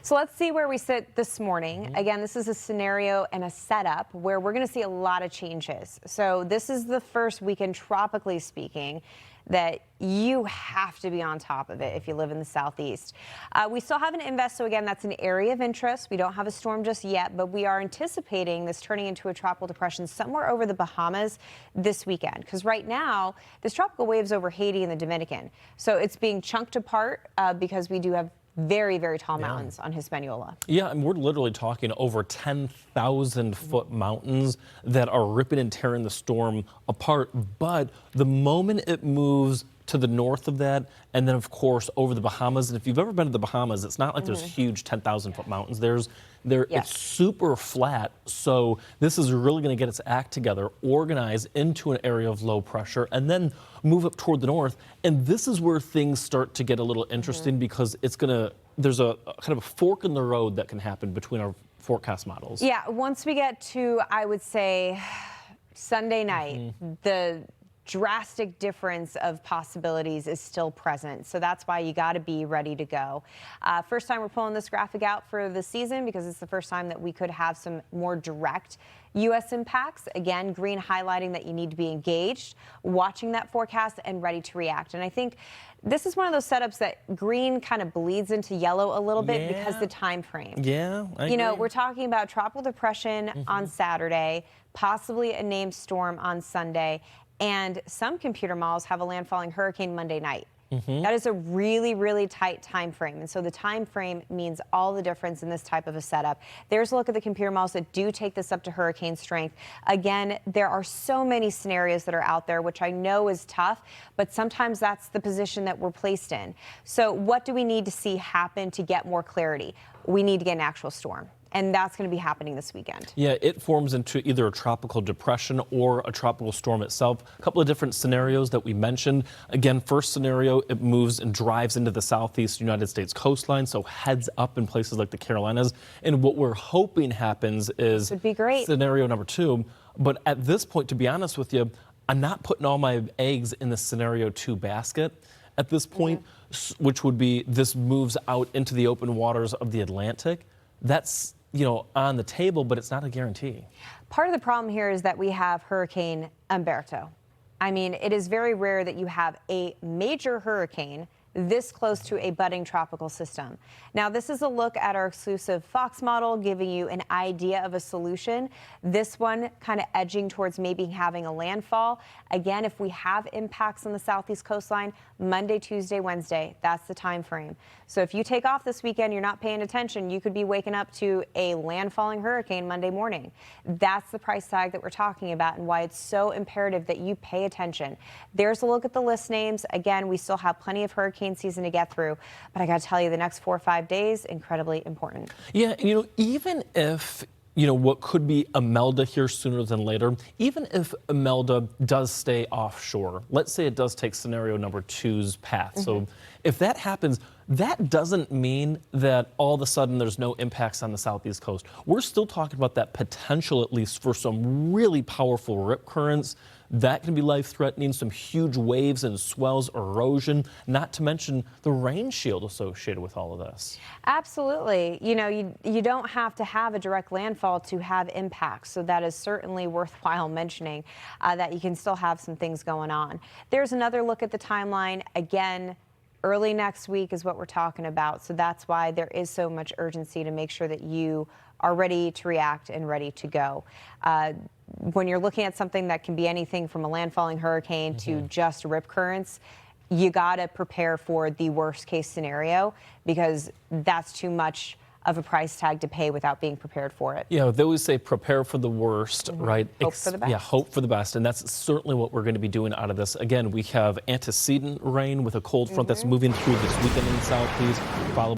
So let's see where we sit this morning. Again, this is a scenario and a setup where we're going to see a lot of changes. So this is the first weekend, tropically speaking, that you have to be on top of it if you live in the southeast. We still have an invest, so again, that's an area of interest. We don't have a storm just yet, but we are anticipating this turning into a tropical depression somewhere over the Bahamas this weekend. Because right now, this tropical wave's over Haiti and the Dominican. So it's being chunked apart because we do have very, very tall mountains on Hispaniola. Yeah, and we're literally talking over 10,000 foot mountains that are ripping and tearing the storm apart. But the moment it moves to the north of that, and then of course over the Bahamas, and if you've ever been to the Bahamas, it's not like there's huge 10,000 foot mountains. It's super flat. So this is really going to get its act together, organize into an area of low pressure, and then move up toward the north. And this is where things start to get a little interesting because there's a kind of a fork in the road that can happen between our forecast models. Yeah, once we get to, I would say, Sunday night, the drastic difference of possibilities is still present. So that's why you got to be ready to go. First time we're pulling this graphic out for the season because it's the first time that we could have some more direct U.S. impacts. Again, green highlighting that you need to be engaged, watching that forecast and ready to react. And I think this is one of those setups that green kind of bleeds into yellow a little bit because the time frame. Yeah, I agree. You know, we're talking about tropical depression on Saturday, possibly a named storm on Sunday, and some computer models have a landfalling hurricane Monday night. That is a really, really tight time frame. And so the time frame means all the difference in this type of a setup. There's a look at the computer models that do take this up to hurricane strength. Again, there are so many scenarios that are out there, which I know is tough, but sometimes that's the position that we're placed in. So what do we need to see happen to get more clarity? We need to get an actual storm. And that's going to be happening this weekend. Yeah, it forms into either a tropical depression or a tropical storm itself. A couple of different scenarios that we mentioned. Again, first scenario, it moves and drives into the southeast United States coastline, so heads up in places like the Carolinas. And what we're hoping happens is would be great. Scenario number 2. But at this point, to be honest with you, I'm not putting all my eggs in the scenario 2 basket at this point, which would be this moves out into the open waters of the Atlantic. That's on the table, but it's not a guarantee. Part of the problem here is that we have Hurricane Umberto. I mean, it is very rare that you have a major hurricane this close to a budding tropical system. Now, this is a look at our exclusive Fox model, giving you an idea of a solution. This one kind of edging towards maybe having a landfall. Again, if we have impacts on the southeast coastline, Monday, Tuesday, Wednesday, that's the time frame. So if you take off this weekend, you're not paying attention, you could be waking up to a landfalling hurricane Monday morning. That's the price tag that we're talking about and why it's so imperative that you pay attention. There's a look at the list names. Again, we still have plenty of hurricane season to get through, but I got to tell you, the next 4 or 5 days, incredibly important. Yeah, and even if what could be Imelda here sooner than later, even if Imelda does stay offshore, let's say it does take scenario number 2's path. So if that happens, that doesn't mean that all of a sudden there's no impacts on the southeast coast. We're still talking about that potential, at least, for some really powerful rip currents. That can be life-threatening, some huge waves and swells, erosion, not to mention the rain shield associated with all of this. Absolutely. You don't have to have a direct landfall to have impacts, so that is certainly worthwhile mentioning that you can still have some things going on. There's another look at the timeline. Again, early next week is what we're talking about, so that's why there is so much urgency to make sure that you are ready to react and ready to go. When you're looking at something that can be anything from a landfalling hurricane to just rip currents, you got to prepare for the worst case scenario because that's too much of a price tag to pay without being prepared for it. Yeah, they always say prepare for the worst, right? Hope for the best. Yeah, hope for the best, and that's certainly what we're going to be doing out of this. Again, we have antecedent rain with a cold front that's moving through this weekend in the southeast, followed